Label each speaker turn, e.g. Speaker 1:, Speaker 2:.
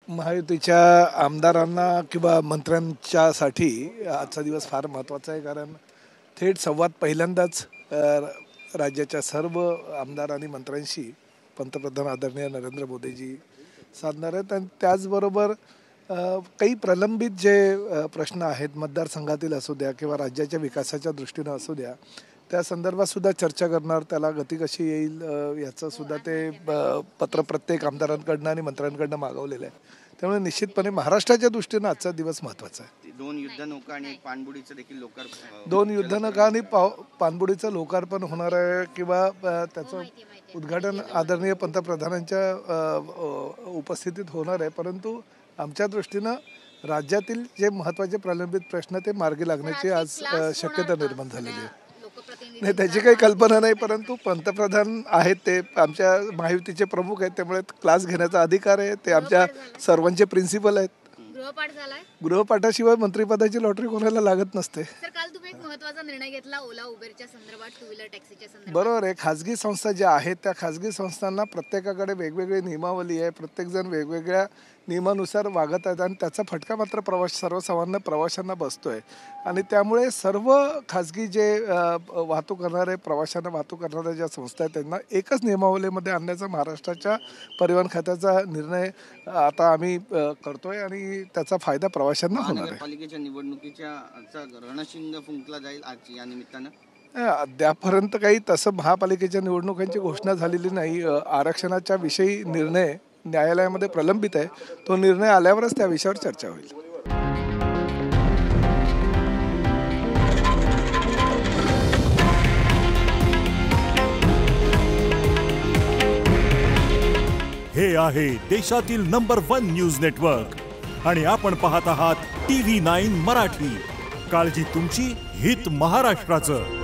Speaker 1: महायुतीच्या आमदारांना किंवा मंत्र्यांच्यासाठी आजचा दिवस फार महत्त्वाचा आहे, कारण थेट संवाद पहिल्यांदाच राज्याच्या सर्व आमदार आणि मंत्र्यांशी पंतप्रधान आदरणीय नरेंद्र मोदीजी साधणार आहेत. आणि त्याचबरोबर काही प्रलंबित जे प्रश्न आहेत, मतदारसंघातील असू द्या किंवा राज्याच्या विकासाच्या दृष्टीनं असू द्या, त्या संदर्भात सुद्धा चर्चा करणार. त्याला गती कशी येईल याचं सुद्धा ते पत्र प्रत्येक आमदारांकडनं आणि मंत्र्यांकडनं मागवलेलं आहे. त्यामुळे निश्चितपणे महाराष्ट्राच्या दृष्टीनं आजचा दिवस महत्त्वाचा आहे.
Speaker 2: 2 युद्धनौका आणि एक पाणबुडीचं देखील लोकार्पण
Speaker 1: 2 युद्धनौका आणि पाणबुडीचं लोकार्पण होणार आहे किंवा त्याचं उद्घाटन आदरणीय पंतप्रधानांच्या उपस्थितीत होणार आहे. परंतु आमच्या दृष्टीनं राज्यातील जे महत्त्वाचे प्रलंबित प्रश्न ते मार्गी लागण्याची आज शक्यता निर्माण झालेली आहे. नाही, त्याची काही कल्पना नाही, परंतु पंतप्रधान आहेत, ते आमच्या महायुतीचे प्रमुख आहेत, त्यामुळे क्लास घेण्याचा अधिकार आहे. ते आमच्या सर्वांचे प्रिन्सिपल आहेत. गृहपाठाशिवाय मंत्रिपदाची लॉटरी कोणाला लागत नसते.
Speaker 3: काल तुम्ही एक महत्त्वाचा निर्णय घेतला ओला उबेरच्या संदर्भात, टू व्हीलर टॅक्सीच्या संदर्भात.
Speaker 1: बरोबर आहे. खाजगी संस्था ज्या आहेत त्या खाजगी संस्थांना प्रत्येकाकडे वेगवेगळी नियमावली आहे. प्रत्येकजण वेगवेगळ्या नियमानुसार वागत आहेत आणि त्याचा फटका मात्र सर्वसामान्य प्रवाशांना बसतोय. आणि त्यामुळे सर्व खाजगी जे वाहतूक करणारे, प्रवाशांना वाहतूक करणाऱ्या ज्या संस्था आहेत त्यांना एकच नियमावलीमध्ये आणण्याचा महाराष्ट्राच्या परिवहन खात्याचा निर्णय आता आम्ही करतोय आणि त्याचा फायदा प्रवाशांना होणार आहे.
Speaker 2: महानगरपालिकेच्या निवडणुकीच्या रणशिंग फुंकला जाईल आज या निमित्तानं.
Speaker 1: अद्यापर्यंत काही तसं महापालिकेच्या निवडणुकांची घोषणा झालेली नाही. आरक्षणाच्या विषयी निर्णय न्यायालयामध्ये प्रलंबित आहे. तो निर्णय आल्यावरच त्या विषयावर चर्चा होईल.
Speaker 4: हे आहे देशातील नंबर 1 न्यूज नेटवर्क आणि आपण पाहत आहात TV9 मराठी. काळजी तुमची, हित महाराष्ट्राचं.